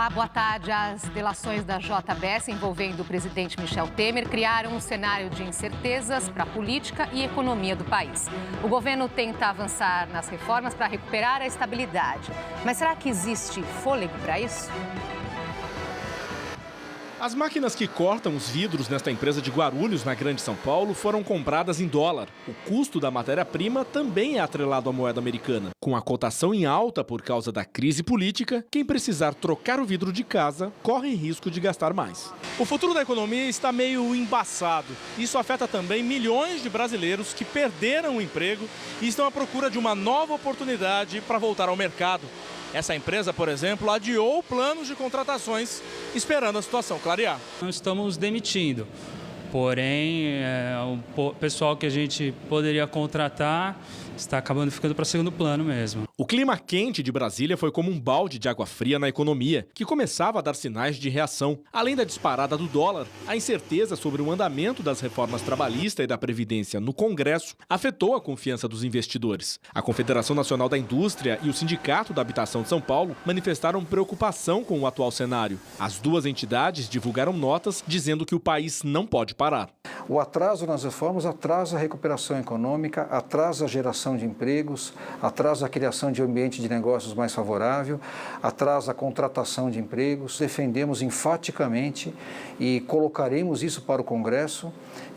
Olá, boa tarde. As delações da JBS envolvendo o presidente Michel Temer criaram um cenário de incertezas para a política e economia do país. O governo tenta avançar nas reformas para recuperar a estabilidade. Mas será que existe fôlego para isso? As máquinas que cortam os vidros nesta empresa de Guarulhos, na Grande São Paulo, foram compradas em dólar. O custo da matéria-prima também é atrelado à moeda americana. Com a cotação em alta por causa da crise política, quem precisar trocar o vidro de casa corre risco de gastar mais. O futuro da economia está meio embaçado. Isso afeta também milhões de brasileiros que perderam o emprego e estão à procura de uma nova oportunidade para voltar ao mercado. Essa empresa, por exemplo, adiou planos de contratações, esperando a situação clarear. Nós estamos demitindo, porém, o pessoal que a gente poderia contratar está acabando ficando para segundo plano mesmo. O clima quente de Brasília foi como um balde de água fria na economia, que começava a dar sinais de reação. Além da disparada do dólar, a incerteza sobre o andamento das reformas trabalhista e da Previdência no Congresso afetou a confiança dos investidores. A Confederação Nacional da Indústria e o Sindicato da Habitação de São Paulo manifestaram preocupação com o atual cenário. As duas entidades divulgaram notas dizendo que o país não pode parar. O atraso nas reformas atrasa a recuperação econômica, atrasa a geração de empregos, atrasa a criação de um ambiente de negócios mais favorável, atrasa a contratação de empregos. Defendemos enfaticamente e colocaremos isso para o Congresso,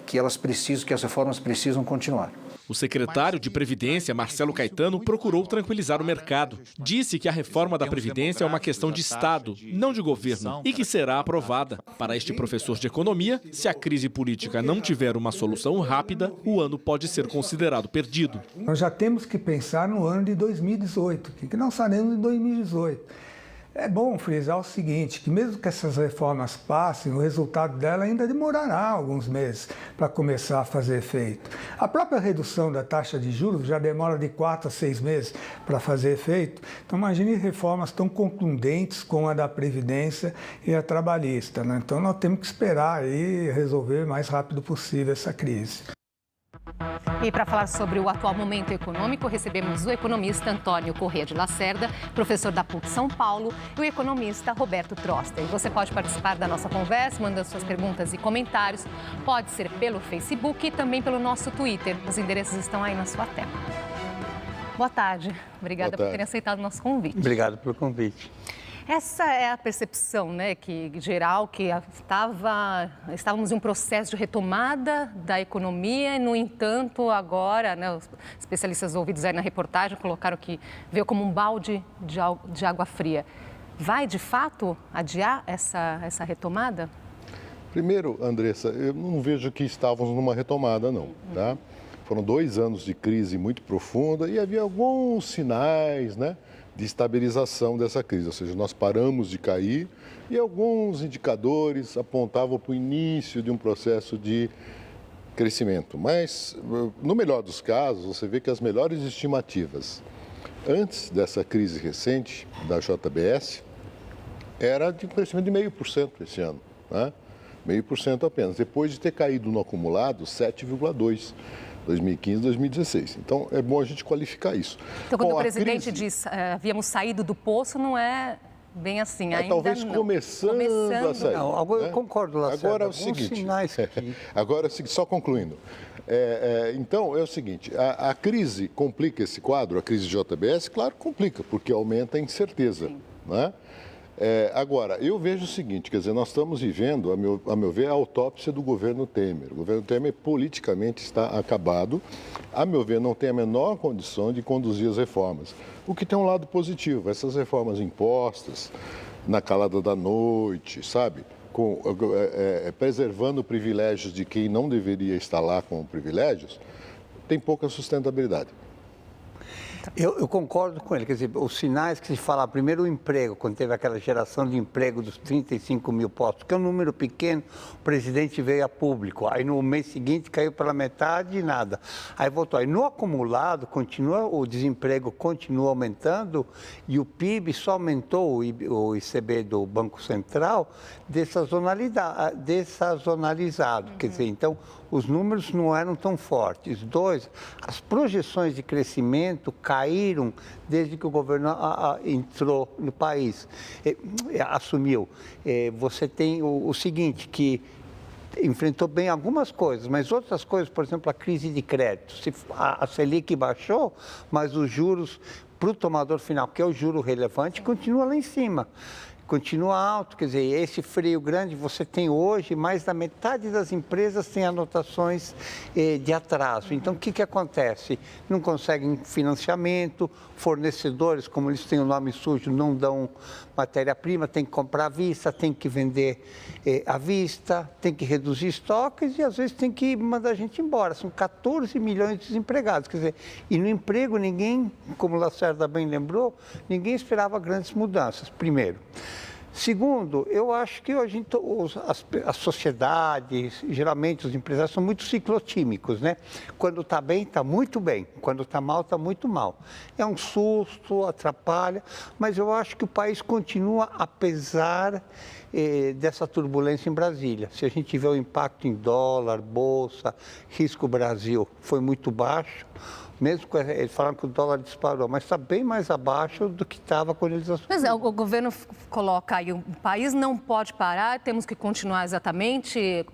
que as reformas precisam continuar. O secretário de Previdência, Marcelo Caetano, procurou tranquilizar o mercado. Disse que a reforma da Previdência é uma questão de Estado, não de governo, e que será aprovada. Para este professor de economia, se a crise política não tiver uma solução rápida, o ano pode ser considerado perdido. Nós já temos que pensar no ano de 2018, que nós faremos em 2018. É bom frisar o seguinte, que mesmo que essas reformas passem, o resultado dela ainda demorará alguns meses para começar a fazer efeito. A própria redução da taxa de juros já demora de 4 a 6 meses para fazer efeito. Então imagine reformas tão contundentes como a da Previdência e a trabalhista, né? Então nós temos que esperar e resolver o mais rápido possível essa crise. E para falar sobre o atual momento econômico, recebemos o economista Antônio Corrêa de Lacerda, professor da PUC São Paulo, e o economista Roberto Troster. Você pode participar da nossa conversa, mandando suas perguntas e comentários. Pode ser pelo Facebook e também pelo nosso Twitter. Os endereços estão aí na sua tela. Boa tarde. Obrigada por terem aceitado o nosso convite. Obrigado pelo convite. Essa é a percepção, né, geral, que estávamos em um processo de retomada da economia, e, no entanto, agora, né, os especialistas ouvidos aí na reportagem colocaram que veio como um balde de água fria. Vai, de fato, adiar essa retomada? Primeiro, Andressa, eu não vejo que estávamos numa retomada, não, tá? Foram 2 anos de crise muito profunda e havia alguns sinais, né, de estabilização dessa crise, ou seja, nós paramos de cair e alguns indicadores apontavam para o início de um processo de crescimento. Mas, no melhor dos casos, você vê que as melhores estimativas antes dessa crise recente da JBS era de um crescimento de 0,5% esse ano, né? 0,5% apenas, depois de ter caído no acumulado 7,2%. 2015, 2016. Então, é bom a gente qualificar isso. Então, quando o presidente diz havíamos saído do poço, não é bem assim, ainda talvez não. Começando a sair. Não, agora eu concordo, Lacerda. Agora é o seguinte, sinais que... agora, só concluindo. Então, é o seguinte, a crise complica esse quadro, a crise de JBS, claro, complica, porque aumenta a incerteza, né? Agora, eu vejo o seguinte, quer dizer, nós estamos vivendo, a meu ver, a autópsia do governo Temer. O governo Temer politicamente está acabado. A meu ver, não tem a menor condição de conduzir as reformas. O que tem um lado positivo, essas reformas impostas, na calada da noite, sabe? Preservando privilégios de quem não deveria estar lá com privilégios, tem pouca sustentabilidade. Eu concordo com ele, quer dizer, os sinais que se fala, primeiro o emprego, quando teve aquela geração de emprego dos 35 mil postos, que é um número pequeno, o presidente veio a público, aí no mês seguinte caiu pela metade e nada, aí voltou. Aí no acumulado, o desemprego continua aumentando e o PIB só aumentou, o ICB do Banco Central, dessazonalizado, quer dizer, então os números não eram tão fortes. 2, as projeções de crescimento investimento caíram desde que o governo entrou no país, assumiu. Você tem o seguinte, que enfrentou bem algumas coisas, mas outras coisas, por exemplo, a crise de crédito. A Selic baixou, mas os juros para o tomador final, que é o juro relevante, continua lá em cima. Continua alto, quer dizer, esse freio grande você tem hoje, mais da metade das empresas tem anotações de atraso. Então, o que acontece? Não conseguem financiamento, fornecedores, como eles têm o nome sujo, não dão matéria-prima, tem que comprar à vista, tem que vender à vista, tem que reduzir estoques e, às vezes, tem que mandar a gente embora. São 14 milhões de desempregados, quer dizer, e no emprego ninguém, como o Lacerda bem lembrou, ninguém esperava grandes mudanças, primeiro. Segundo, eu acho que hoje as sociedades, geralmente os empresários são muito ciclotímicos, né? Quando está bem, está muito bem. Quando está mal, está muito mal. É um susto, atrapalha, mas eu acho que o país continua, apesar dessa turbulência em Brasília. Se a gente vê o impacto em dólar, bolsa, risco Brasil, foi muito baixo. Mesmo que eles falaram que o dólar disparou, mas está bem mais abaixo do que estava quando eles assumiram. Mas o governo coloca aí, o país não pode parar, temos que continuar exatamente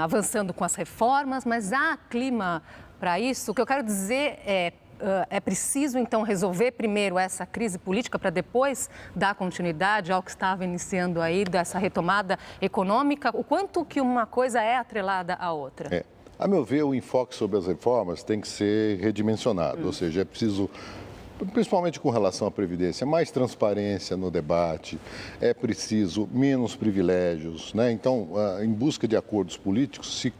avançando com as reformas, mas há clima para isso? O que eu quero dizer é preciso, então, resolver primeiro essa crise política para depois dar continuidade ao que estava iniciando aí, dessa retomada econômica? O quanto que uma coisa é atrelada à outra? A meu ver, o enfoque sobre as reformas tem que ser redimensionado, ou seja, é preciso, principalmente com relação à Previdência, mais transparência no debate, é preciso menos privilégios, né? Então, em busca de acordos políticos, se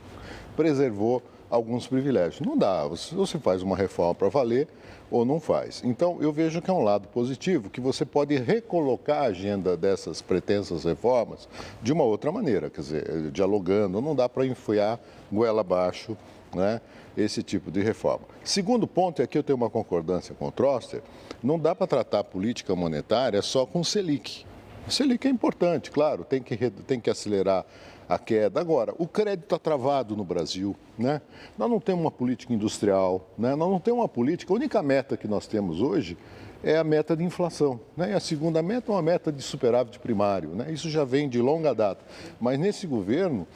preservou alguns privilégios. Não dá, você faz uma reforma para valer ou não faz. Então, eu vejo que é um lado positivo, que você pode recolocar a agenda dessas pretensas reformas de uma outra maneira, quer dizer, dialogando, não dá para enfiar goela abaixo, né, esse tipo de reforma. Segundo ponto, é que eu tenho uma concordância com o Troster, não dá para tratar a política monetária só com Selic. O Selic é importante, claro, tem que acelerar a queda. Agora, o crédito está travado no Brasil, né? Nós não temos uma política industrial, né? Nós não temos uma política, a única meta que nós temos hoje é a meta de inflação, né? E a segunda meta é uma meta de superávit primário, né? Isso já vem de longa data. Mas nesse governo,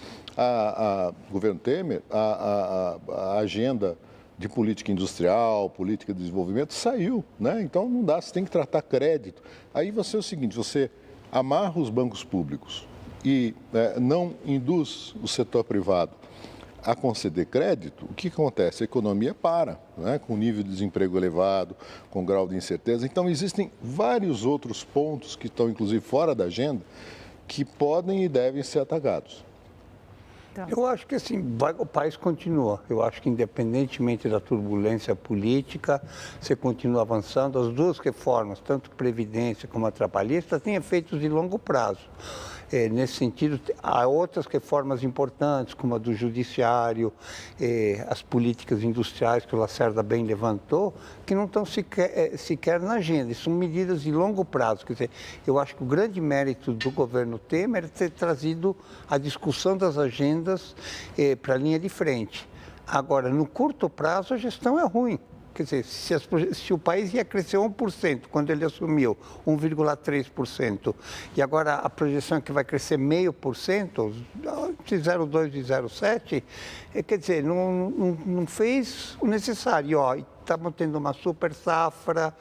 governo Temer, a agenda de política industrial, política de desenvolvimento saiu, né? Então não dá, você tem que tratar crédito. Aí você é o seguinte, você amarra os bancos públicos e não induz o setor privado a conceder crédito, o que acontece? A economia para, né? Com nível de desemprego elevado, com grau de incerteza. Então, existem vários outros pontos que estão, inclusive, fora da agenda, que podem e devem ser atacados. Eu acho que assim, o país continua. Eu acho que independentemente da turbulência política, você continua avançando. As duas reformas, tanto Previdência como a trabalhista, têm efeitos de longo prazo. Nesse sentido, há outras reformas importantes, como a do judiciário, as políticas industriais que o Lacerda bem levantou, que não estão sequer na agenda. São medidas de longo prazo. Quer dizer, eu acho que o grande mérito do governo Temer é ter trazido a discussão das agendas para a linha de frente. Agora, no curto prazo, a gestão é ruim. Quer dizer, se o país ia crescer 1% quando ele assumiu, 1,3%, e agora a projeção é que vai crescer 0,5%, de 0,2% e 0,7%, quer dizer, não fez o necessário. Estamos tendo uma super safra,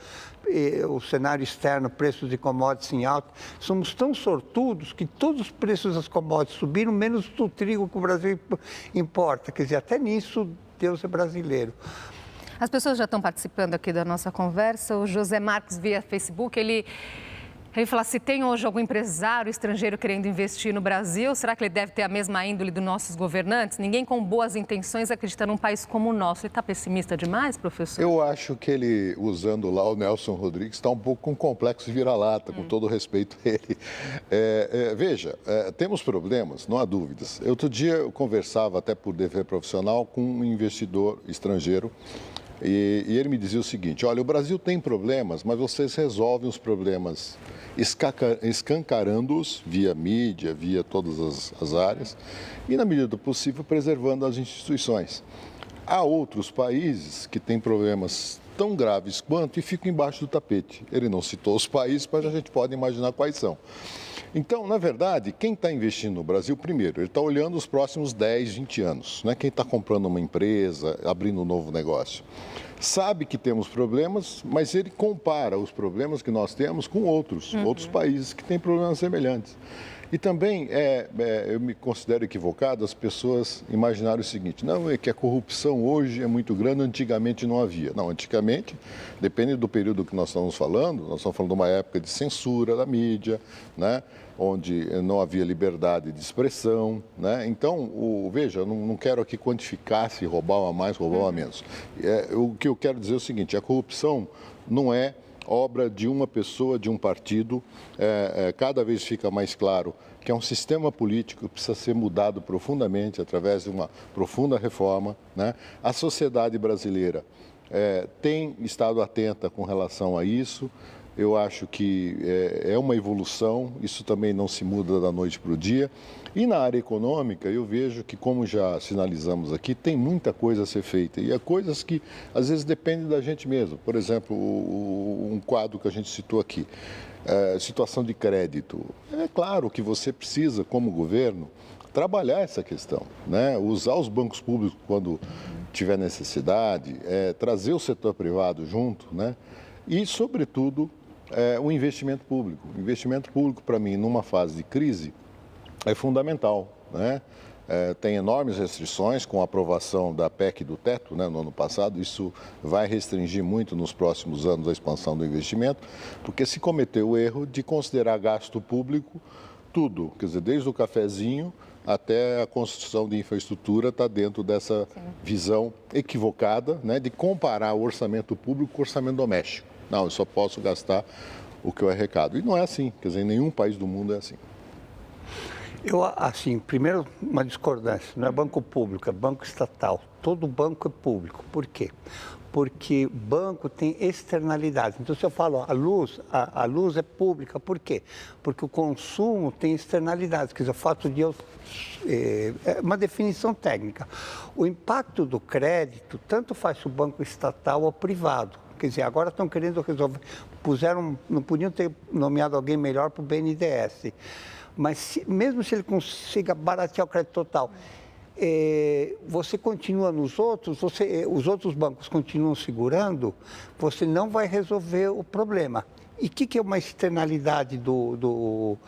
o cenário externo, preços de commodities em alta. Somos tão sortudos que todos os preços das commodities subiram, menos do trigo que o Brasil importa. Quer dizer, até nisso Deus é brasileiro. As pessoas já estão participando aqui da nossa conversa. O José Marques, via Facebook, ele fala, se tem hoje algum empresário estrangeiro querendo investir no Brasil, será que ele deve ter a mesma índole dos nossos governantes? Ninguém com boas intenções acredita num país como o nosso. Ele está pessimista demais, professor? Eu acho que ele, usando lá o Nelson Rodrigues, está um pouco com complexo de vira-lata, com todo o respeito a ele. Veja, temos problemas, não há dúvidas. Outro dia eu conversava, até por dever profissional, com um investidor estrangeiro. E ele me dizia o seguinte, olha, o Brasil tem problemas, mas vocês resolvem os problemas escancarando-os via mídia, via todas as áreas e, na medida do possível, preservando as instituições. Há outros países que têm problemas tão graves quanto e ficam embaixo do tapete. Ele não citou os países, mas a gente pode imaginar quais são. Então, na verdade, quem está investindo no Brasil, primeiro, ele está olhando os próximos 10, 20 anos. Não é quem está comprando uma empresa, abrindo um novo negócio. Sabe que temos problemas, mas ele compara os problemas que nós temos com outros países que têm problemas semelhantes. E também, eu me considero equivocado as pessoas imaginarem o seguinte, não, é que a corrupção hoje é muito grande, antigamente não havia. Não, antigamente, depende do período que nós estamos falando de uma época de censura da mídia, né, onde não havia liberdade de expressão, né? Então, veja, eu não quero aqui quantificar se roubar a mais, roubar a menos. O que eu quero dizer é o seguinte, a corrupção não é obra de uma pessoa, de um partido, cada vez fica mais claro que é um sistema político que precisa ser mudado profundamente através de uma profunda reforma, né? A sociedade brasileira tem estado atenta com relação a isso. Eu acho que é uma evolução, isso também não se muda da noite para o dia. E na área econômica, eu vejo que, como já sinalizamos aqui, tem muita coisa a ser feita. E há coisas que, às vezes, dependem da gente mesmo. Por exemplo, um quadro que a gente citou aqui, situação de crédito. É claro que você precisa, como governo, trabalhar essa questão, né? Usar os bancos públicos quando tiver necessidade, trazer o setor privado junto, né? E, sobretudo, o investimento público. O investimento público, para mim, numa fase de crise, é fundamental, né? Tem enormes restrições com a aprovação da PEC do teto, né, no ano passado. Isso vai restringir muito nos próximos anos a expansão do investimento, porque se cometeu o erro de considerar gasto público tudo, quer dizer, desde o cafezinho até a construção de infraestrutura está dentro dessa visão equivocada, né, de comparar o orçamento público com o orçamento doméstico. Não, eu só posso gastar o que eu arrecado. E não é assim, quer dizer, em nenhum país do mundo é assim. Eu, assim, primeiro uma discordância, não é banco público, é banco estatal. Todo banco é público. Por quê? Porque banco tem externalidades. Então, se eu falo a luz é pública, por quê? Porque o consumo tem externalidades, quer dizer, o fato de eu... É uma definição técnica. O impacto do crédito, tanto faz o banco estatal ou privado. Quer dizer, agora estão querendo resolver, não podiam ter nomeado alguém melhor para o BNDES. Mas mesmo se ele consiga baratear o crédito total, você continua nos outros, os outros bancos continuam segurando, você não vai resolver o problema. E o que é uma externalidade do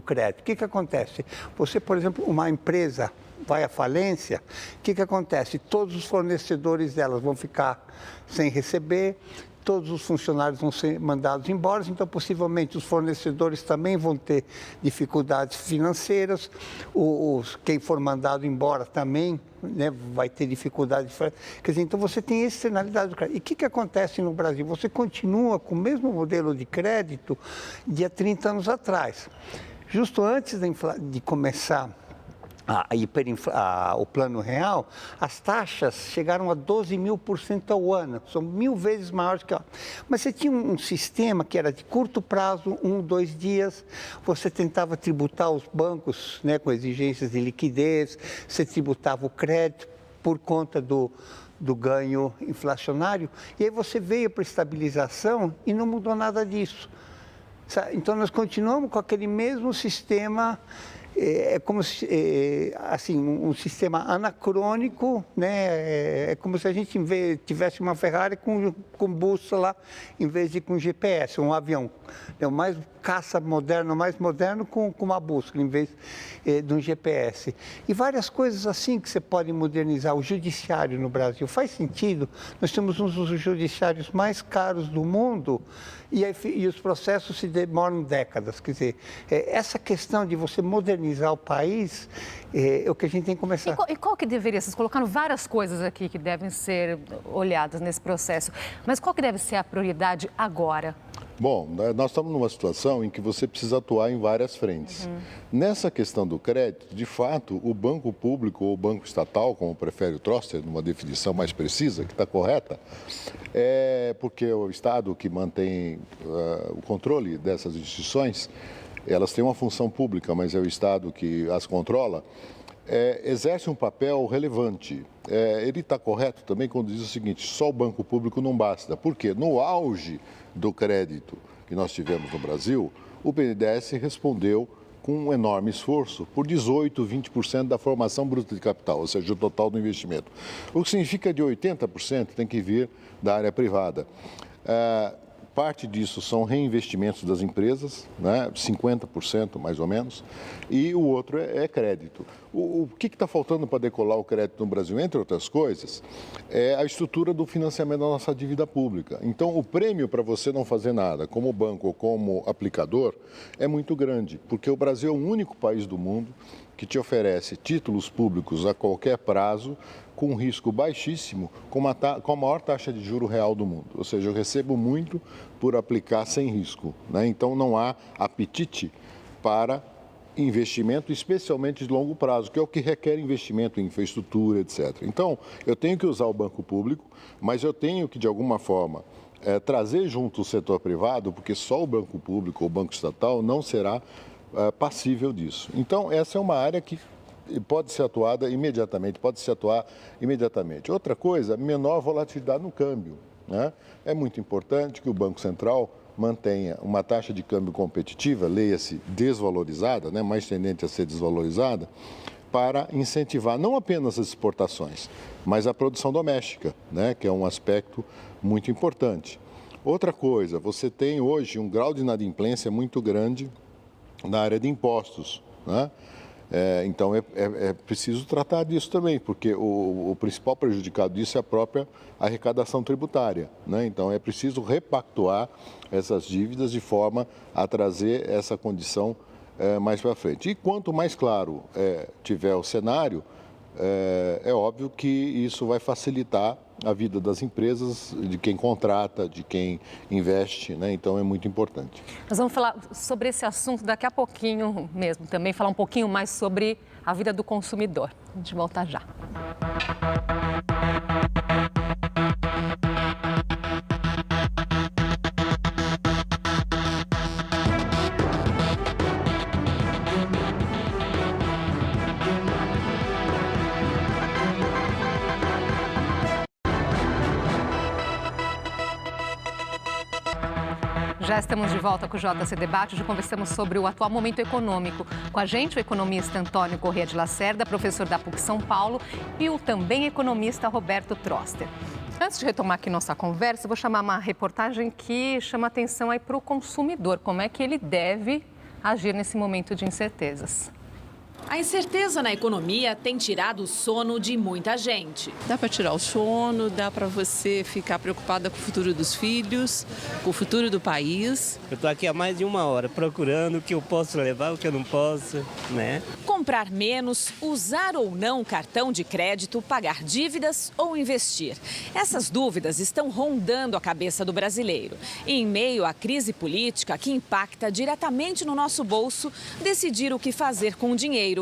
crédito? O que acontece? Você, por exemplo, uma empresa vai à falência, o que acontece? Todos os fornecedores delas vão ficar sem receber, todos os funcionários vão ser mandados embora, então possivelmente os fornecedores também vão ter dificuldades financeiras, quem for mandado embora também, né, vai ter dificuldade. Quer dizer, então você tem externalidade do crédito. E o que acontece no Brasil? Você continua com o mesmo modelo de crédito de há 30 anos atrás. Justo antes de começar o plano real, as taxas chegaram a 12.000% ao ano, são 1000 vezes maiores que... Mas você tinha um sistema que era de curto prazo, 1, 2 dias, você tentava tributar os bancos, né, com exigências de liquidez, você tributava o crédito por conta do ganho inflacionário, e aí você veio para a estabilização e não mudou nada disso. Então nós continuamos com aquele mesmo sistema. É como se, assim, um sistema anacrônico, né? É como se a gente tivesse uma Ferrari com bússola em vez de com GPS, um avião. É o mais caça moderno, mais moderno com uma bússola em vez de um GPS. E várias coisas assim que você pode modernizar. O judiciário no Brasil faz sentido. Nós temos um dos judiciários mais caros do mundo e os processos se demoram décadas. Quer dizer, essa questão de você modernizar o país é o que a gente tem que começar. E qual que deveria, vocês colocaram várias coisas aqui que devem ser olhadas nesse processo, mas qual que deve ser a prioridade agora? Bom, nós estamos numa situação em que você precisa atuar em várias frentes. Nessa questão do crédito, de fato, o banco público ou o banco estatal, como prefere o Troster, numa definição mais precisa, que está correta, é porque o Estado que mantém o controle dessas instituições, elas têm uma função pública, mas é o Estado que as controla. exerce um papel relevante. Ele está correto também quando diz o seguinte, só o banco público não basta. Por quê? No auge do crédito que nós tivemos no Brasil, o BNDES respondeu com um enorme esforço por 18%, 20% da formação bruta de capital, ou seja, o total do investimento. O que significa de 80% tem que vir da área privada. Parte disso são reinvestimentos das empresas, né, 50% mais ou menos, e o outro é crédito. O que está faltando para decolar o crédito no Brasil, entre outras coisas, é a estrutura do financiamento da nossa dívida pública. Então, o prêmio para você não fazer nada, como banco ou como aplicador, é muito grande, porque o Brasil é o único país do mundo que te oferece títulos públicos a qualquer prazo, com um risco baixíssimo, com a maior taxa de juro real do mundo. Ou seja, eu recebo muito por aplicar sem risco, né? Então, não há apetite para investimento, especialmente de longo prazo, que é o que requer investimento em infraestrutura, etc. Então, eu tenho que usar o banco público, mas eu tenho que, de alguma forma, trazer junto o setor privado, porque só o banco público ou o banco estatal não será passível disso. Então, essa é uma área que pode ser atuada imediatamente, Outra coisa, menor volatilidade no câmbio, né? É muito importante que o Banco Central mantenha uma taxa de câmbio competitiva, leia-se desvalorizada, né? Mais tendente a ser desvalorizada, para incentivar não apenas as exportações, mas a produção doméstica, né? Que é um aspecto muito importante. Outra coisa, você tem hoje um grau de inadimplência muito grande na área de impostos, né? Então, é preciso tratar disso também, porque o principal prejudicado disso é a própria arrecadação tributária, né? Então, é preciso repactuar essas dívidas de forma a trazer essa condição mais para frente. E quanto mais claro tiver o cenário, é óbvio que isso vai facilitar a vida das empresas, de quem contrata, de quem investe, né? Então é muito importante. Nós vamos falar sobre esse assunto daqui a pouquinho mesmo, também falar um pouquinho mais sobre a vida do consumidor. A gente volta já. Já estamos de volta com o JC Debate. Já conversamos sobre o atual momento econômico. Com a gente, o economista Antônio Corrêa de Lacerda, professor da PUC São Paulo, e o também economista Roberto Troster. Antes de retomar aqui nossa conversa, eu vou chamar uma reportagem que chama atenção aí para o consumidor. Como é que ele deve agir nesse momento de incertezas? A incerteza na economia tem tirado o sono de muita gente. Dá para tirar o sono, dá para você ficar preocupada com o futuro dos filhos, com o futuro do país. Eu estou aqui há mais de 1 hora procurando o que eu posso levar, o que eu não posso, né? Comprar menos, usar ou não cartão de crédito, pagar dívidas ou investir. Essas dúvidas estão rondando a cabeça do brasileiro. E em meio à crise política que impacta diretamente no nosso bolso, decidir o que fazer com o dinheiro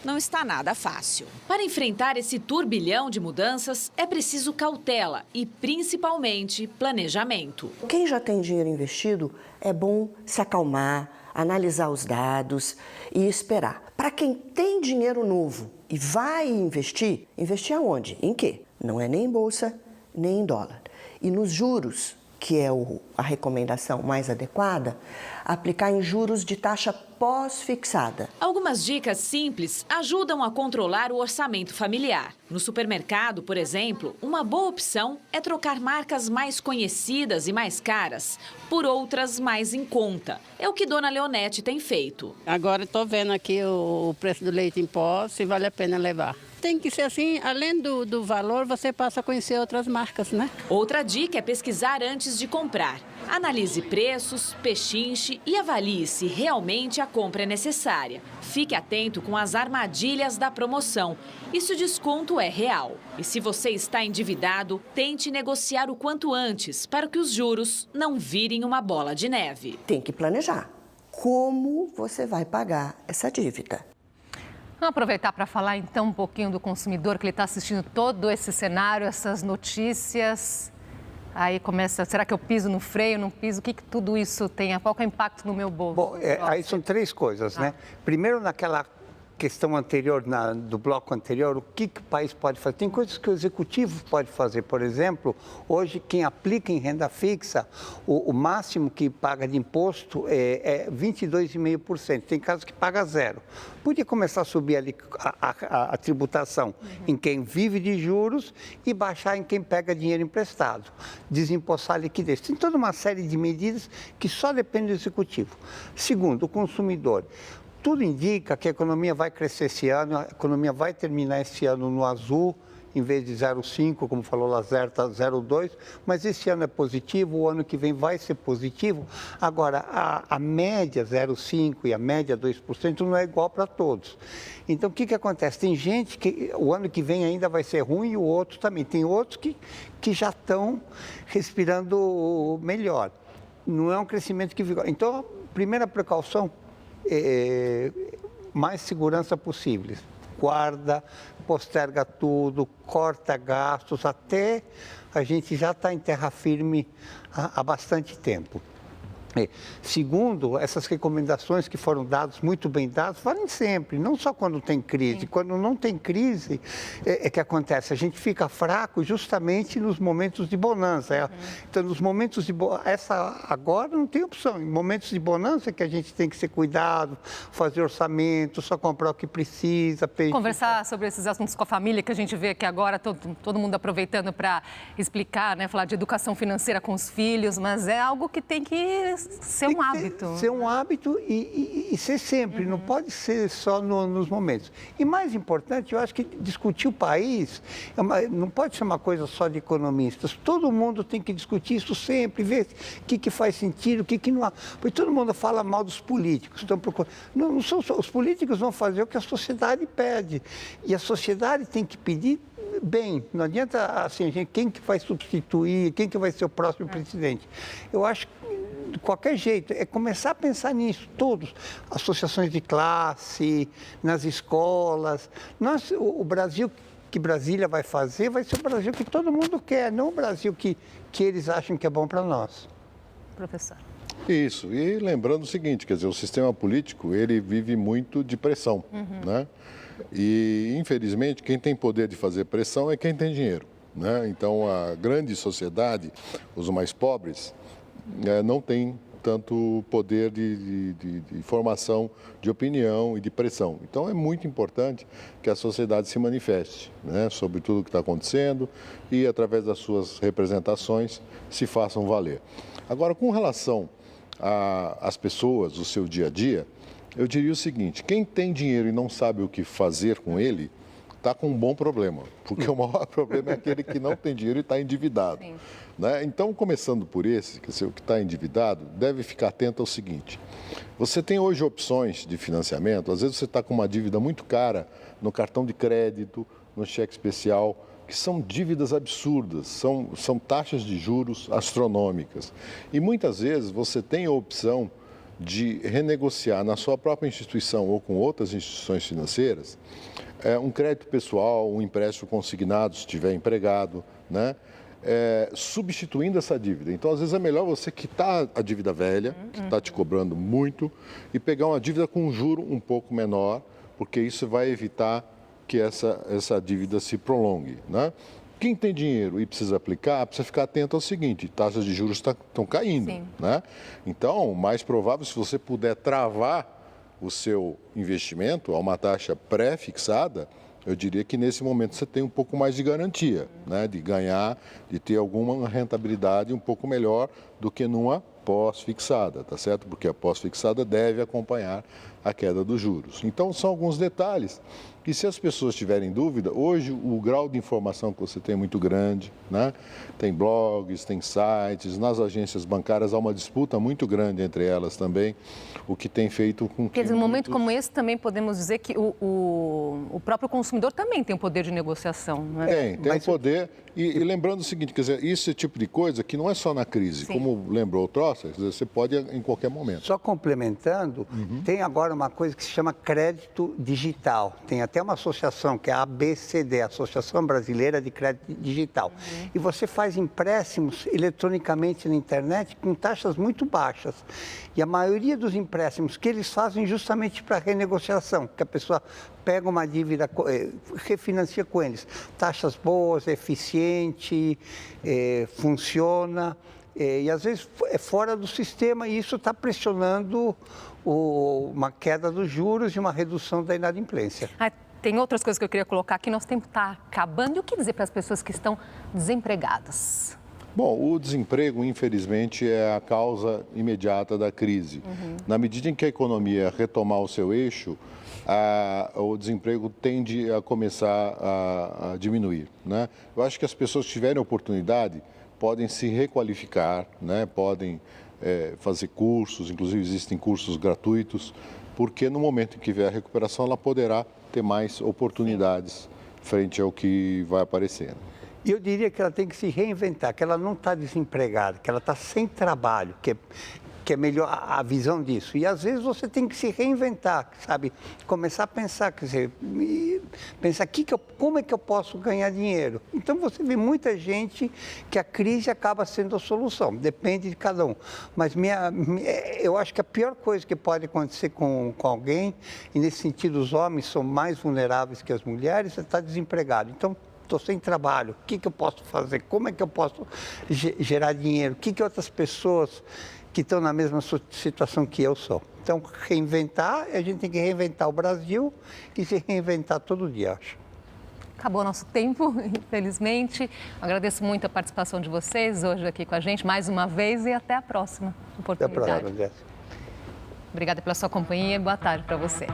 não está nada fácil. Para enfrentar esse turbilhão de mudanças, é preciso cautela e, principalmente, planejamento. Quem já tem dinheiro investido, é bom se acalmar, analisar os dados e esperar. Para quem tem dinheiro novo e vai investir, investir aonde? Em quê? Não é nem em bolsa, nem em dólar. E nos juros, que é a recomendação mais adequada, aplicar em juros de taxa pós-fixada. Algumas dicas simples ajudam a controlar o orçamento familiar. No supermercado, por exemplo, uma boa opção é trocar marcas mais conhecidas e mais caras por outras mais em conta. É o que Dona Leonete tem feito. Agora estou vendo aqui o preço do leite em pó, se vale a pena levar. Tem que ser assim, além do valor, você passa a conhecer outras marcas, né? Outra dica é pesquisar antes de comprar. Analise preços, pechinche e avalie se realmente a compra é necessária. Fique atento com as armadilhas da promoção e se o desconto é real. E se você está endividado, tente negociar o quanto antes para que os juros não virem uma bola de neve. Tem que planejar como você vai pagar essa dívida. Vamos aproveitar para falar então um pouquinho do consumidor, que ele está assistindo todo esse cenário, essas notícias. Aí começa, será que eu piso no freio, não piso? O que tudo isso tem? Qual que é o impacto no meu bolso? Bom, aí são 3 coisas, né? Primeiro, naquela questão anterior, do bloco anterior, o que o país pode fazer? Tem coisas que o executivo pode fazer. Por exemplo, hoje quem aplica em renda fixa, o máximo que paga de imposto é 22,5%. Tem casos que paga zero. Podia começar a subir ali a tributação em quem vive de juros e baixar em quem pega dinheiro emprestado. Desempossar a liquidez. Tem toda uma série de medidas que só depende do executivo. Segundo, o consumidor. Tudo indica que a economia vai crescer esse ano, a economia vai terminar esse ano no azul, em vez de 0,5, como falou Lacerda, 0,2, mas esse ano é positivo, o ano que vem vai ser positivo. Agora, a média 0,5 e a média 2% não é igual para todos. Então, o que acontece? Tem gente que o ano que vem ainda vai ser ruim e o outro também. Tem outros que já estão respirando melhor. Não é um crescimento que vigora. Então, a primeira precaução, mais segurança possível. Guarda, posterga tudo, corta gastos, até a gente já está em terra firme há bastante tempo. Segundo, essas recomendações que foram dadas, muito bem dadas, valem sempre, não só quando tem crise. Sim. Quando não tem crise, é que acontece, a gente fica fraco justamente nos momentos de bonança. Então, nos momentos de bonança, agora não tem opção. Em momentos de bonança é que a gente tem que ser cuidado, fazer orçamento, só comprar o que precisa. Conversar sobre esses assuntos com a família, que a gente vê que agora todo mundo aproveitando para explicar, né, falar de educação financeira com os filhos, mas é algo que tem que ser um hábito. Ser um hábito e ser sempre, não pode ser só nos momentos. E mais importante, eu acho que discutir o país não pode ser uma coisa só de economistas. Todo mundo tem que discutir isso sempre, ver o que faz sentido, o que não há. Porque todo mundo fala mal dos políticos. Estão procurando. Não são só, os políticos vão fazer o que a sociedade pede. E a sociedade tem que pedir bem. Não adianta assim, quem que vai substituir, quem que vai ser o próximo presidente. Eu acho que de qualquer jeito, é começar a pensar nisso, todos, associações de classe, nas escolas. O Brasil que Brasília vai fazer vai ser o Brasil que todo mundo quer, não o Brasil que eles acham que é bom para nós. Professor. Isso, e lembrando o seguinte, quer dizer, o sistema político, ele vive muito de pressão, né? E, infelizmente, quem tem poder de fazer pressão é quem tem dinheiro, né? Então, a grande sociedade, os mais pobres, não tem tanto poder de formação de opinião e de pressão. Então, é muito importante que a sociedade se manifeste, né, sobre tudo o que está acontecendo e, através das suas representações, se façam valer. Agora, com relação às pessoas, o seu dia a dia, eu diria o seguinte, quem tem dinheiro e não sabe o que fazer com ele, está com um bom problema, porque o maior problema é aquele que não tem dinheiro e está endividado. Né? Então, começando por esse, quer dizer, o que está endividado, deve ficar atento ao seguinte, você tem hoje opções de financiamento, às vezes você está com uma dívida muito cara no cartão de crédito, no cheque especial, que são dívidas absurdas, são taxas de juros astronômicas. E muitas vezes você tem a opção de renegociar na sua própria instituição ou com outras instituições financeiras, um crédito pessoal, um empréstimo consignado, se estiver empregado, né? Substituindo essa dívida. Então, às vezes, é melhor você quitar a dívida velha, que está te cobrando muito, e pegar uma dívida com um juro um pouco menor, porque isso vai evitar que essa dívida se prolongue, né? Quem tem dinheiro e precisa aplicar, precisa ficar atento ao seguinte, taxas de juros estão caindo, né? Então, o mais provável, se você puder travar o seu investimento a uma taxa pré-fixada, eu diria que nesse momento você tem um pouco mais de garantia, né? De ganhar, de ter alguma rentabilidade um pouco melhor do que numa pós-fixada, tá certo? Porque a pós-fixada deve acompanhar a queda dos juros. Então, são alguns detalhes que, se as pessoas tiverem dúvida, hoje o grau de informação que você tem é muito grande, né? Tem blogs, tem sites, nas agências bancárias há uma disputa muito grande entre elas também, o que tem feito com que... Quer dizer, num momento como esse também podemos dizer que o próprio consumidor também tem o poder de negociação, não é? Tem o poder. E lembrando o seguinte, quer dizer, esse tipo de coisa que não é só na crise, como lembrou o Trost, gosta. Você pode em qualquer momento. Só complementando, tem agora uma coisa que se chama crédito digital. Tem até uma associação que é a ABCD, Associação Brasileira de Crédito Digital. E você faz empréstimos eletronicamente na internet com taxas muito baixas. E a maioria dos empréstimos que eles fazem justamente para renegociação, que a pessoa pega uma dívida, refinancia com eles. Taxas boas, eficiente, funciona. E às vezes é fora do sistema e isso está pressionando uma queda dos juros e uma redução da inadimplência. Tem outras coisas que eu queria colocar aqui. Nosso tempo está acabando. E o que dizer para as pessoas que estão desempregadas? Bom, o desemprego, infelizmente, é a causa imediata da crise. Na medida em que a economia retomar o seu eixo, o desemprego tende a começar a diminuir, né? Eu acho que as pessoas que tiverem oportunidade podem se requalificar, né? Podem fazer cursos, inclusive existem cursos gratuitos, porque no momento em que vier a recuperação, ela poderá ter mais oportunidades frente ao que vai aparecendo. E eu diria que ela tem que se reinventar, que ela não está desempregada, que ela está sem trabalho, que é melhor a visão disso. E às vezes você tem que se reinventar, sabe? Começar a pensar, quer dizer, pensar como é que eu posso ganhar dinheiro. Então você vê muita gente que a crise acaba sendo a solução, depende de cada um. Mas eu acho que a pior coisa que pode acontecer com alguém, e nesse sentido os homens são mais vulneráveis que as mulheres, é estar desempregado. Então, estou sem trabalho, o que eu posso fazer? Como é que eu posso gerar dinheiro? O que outras pessoas que estão na mesma situação que eu sou? Então, reinventar, a gente tem que reinventar o Brasil e se reinventar todo dia, acho. Acabou nosso tempo, infelizmente. Agradeço muito a participação de vocês hoje aqui com a gente, mais uma vez, e até a próxima oportunidade. Até a próxima, Jéssica. Obrigada pela sua companhia e boa tarde para você.